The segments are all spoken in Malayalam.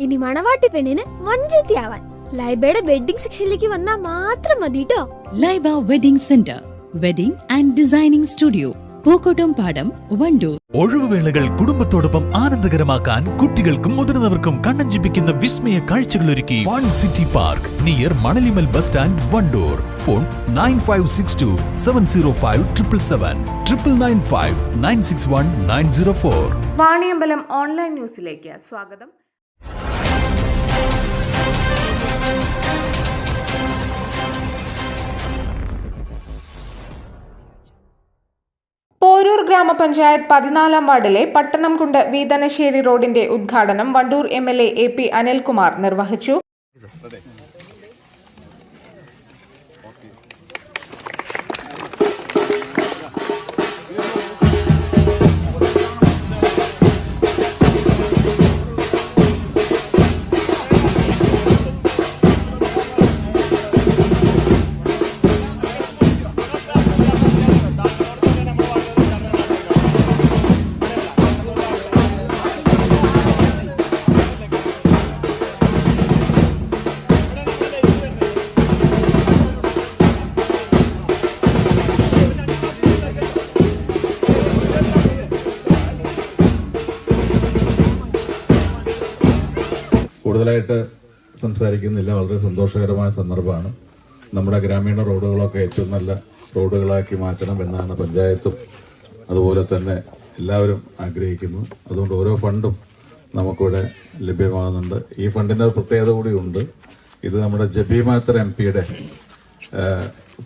ഇനി മണവാട്ടി പെണ്ണിന് മഞ്ചേത്തിയാവാൻ ലൈബയുടെ വെഡിങ് സെക്ഷനിലേക്ക് വന്നാൽ മാത്രം മതി ട്ടോ. Laiba wedding centre, wedding and designing studio, Pookkottam Padam, Wandoor. ഒഴിവുവേളകൾ കുടുംബത്തോടൊപ്പം ആനന്ദകരമാക്കാൻ കുട്ടികൾക്കും മുതിർന്നവർക്കും കണ്ണഞ്ചിപ്പിക്കുന്ന വിസ്മയ കാഴ്ചകളൊരുക്കി fun city park near Manalimal bus stand, Wandoor. Phone 9562 705 777 995 961 904. Vaniyambalam online ന്യൂസിലേക്ക് സ്വാഗതം. പോരൂർ ഗ്രാമപഞ്ചായത്ത് 14-ാം വാർഡിലെ പട്ടണംകുണ്ട് വീതനശ്ശേരി റോഡിന്റെ ഉദ്ഘാടനം വണ്ടൂർ MLA AP അനിൽകുമാർ നിർവഹിച്ചു. കൂടുതലായിട്ട് സംസാരിക്കുന്നില്ല. വളരെ സന്തോഷകരമായ സന്ദർഭമാണ്. നമ്മുടെ ഗ്രാമീണ റോഡുകളൊക്കെ ഏറ്റവും നല്ല റോഡുകളാക്കി മാറ്റണം എന്നാണ് പഞ്ചായത്തും അതുപോലെ തന്നെ എല്ലാവരും ആഗ്രഹിക്കുന്നു. അതുകൊണ്ട് ഓരോ ഫണ്ടും നമുക്കിവിടെ ലഭ്യമാകുന്നുണ്ട്. ഈ ഫണ്ടിൻ്റെ പ്രത്യേകത കൂടിയുണ്ട്. ഇത് നമ്മുടെ ജബീമാത്തർ MP-യുടെ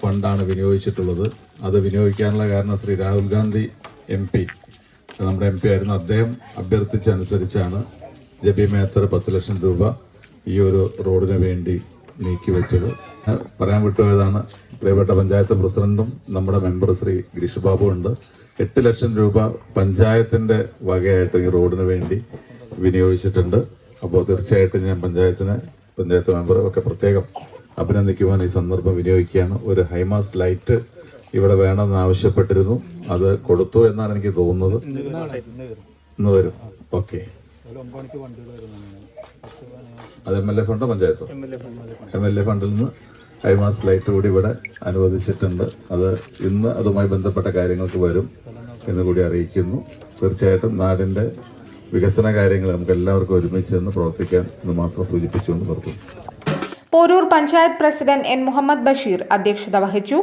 ഫണ്ടാണ് വിനിയോഗിച്ചിട്ടുള്ളത്. അത് വിനിയോഗിക്കാനുള്ള കാരണം ശ്രീ രാഹുൽ ഗാന്ധി MP നമ്മുടെ MP ആയിരുന്നു. അദ്ദേഹം അഭ്യർത്ഥിച്ചനുസരിച്ചാണ് ജബി മേത്തർ 10 ലക്ഷം രൂപ ഈ ഒരു റോഡിന് വേണ്ടി നീക്കിവെച്ചത്. പറയാൻ വിട്ടുപോയതാണ്, പ്രിയപ്പെട്ട പഞ്ചായത്ത് പ്രസിഡന്റും നമ്മുടെ മെമ്പർ ശ്രീ ഗിരീഷ് ബാബു ഉണ്ട്. 8 ലക്ഷം രൂപ പഞ്ചായത്തിന്റെ വകയായിട്ട് ഈ റോഡിന് വേണ്ടി വിനിയോഗിച്ചിട്ടുണ്ട്. അപ്പോൾ തീർച്ചയായിട്ടും ഞാൻ പഞ്ചായത്ത് മെമ്പർ ഒക്കെ പ്രത്യേകം അഭിനന്ദിക്കുവാൻ ഈ സന്ദർഭം വിനിയോഗിക്കുകയാണ്. ഒരു ഹൈമാസ് ലൈറ്റ് ഇവിടെ വേണമെന്ന് ആവശ്യപ്പെട്ടിരുന്നു. അത് കൊടുത്തു എന്നാണ് എനിക്ക് തോന്നുന്നത്. ഇന്ന് വരും. ഓക്കെ, അത് MLA ഫണ്ടോ പഞ്ചായത്തോ? MLA ഫണ്ടിൽ നിന്ന് ഹൈമാസ് ലൈറ്റ് കൂടി ഇവിടെ അനുവദിച്ചിട്ടുണ്ട്. അത് ഇന്ന് അതുമായി ബന്ധപ്പെട്ട കാര്യങ്ങൾക്ക് വരും എന്ന് കൂടി അറിയിക്കുന്നു. തീർച്ചയായിട്ടും നാടിന്റെ വികസന കാര്യങ്ങൾ നമുക്ക് എല്ലാവർക്കും ഒരുമിച്ച് നിന്ന് പ്രവർത്തിക്കാൻ എന്ന് മാത്രം സൂചിപ്പിച്ചുകൊണ്ട് നിർത്തുന്നു. Poroor panchayat president N. മുഹമ്മദ് ബഷീർ അധ്യക്ഷത വഹിച്ചു.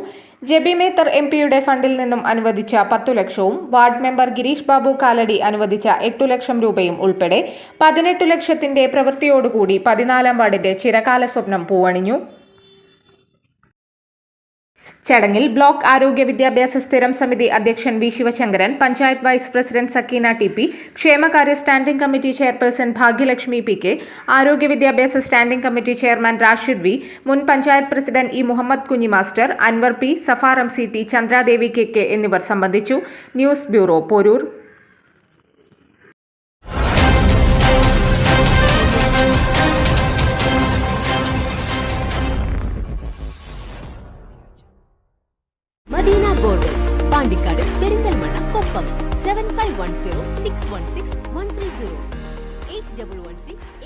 ജബി മേത്തർ MP-യുടെ ഫണ്ടിൽ നിന്നും അനുവദിച്ച 10 ലക്ഷവും വാർഡ് മെമ്പർ ഗിരീഷ് ബാബു കാലടി അനുവദിച്ച 8 ലക്ഷം രൂപയും ഉൾപ്പെടെ 18 ലക്ഷത്തിന്റെ പ്രവൃത്തിയോടുകൂടി 14-ാം വാർഡിന്റെ ചിരകാല സ്വപ്നം പൂവണിഞ്ഞു. ചടങ്ങിൽ ബ്ലോക്ക് ആരോഗ്യ വിദ്യാഭ്യാസ സ്ഥിരം സമിതി അധ്യക്ഷൻ V. Sivasankaran, panchayat vice president Sakeena TP, ക്ഷേമകാര്യ standing committee chairperson Bhagyalakshmi PK, ആരോഗ്യ വിദ്യാഭ്യാസ standing committee chairman Rashid V, മുൻ panchayat president E. Muhammad Kunhi master, Anwar P, Safar MCT, Chandradevi KK എന്നിവർ സംബന്ധിച്ചു. News bureau, Poroor. Madina borders, Pandikkad, Perinthalmanna, Koppam. 7510 616 130 8113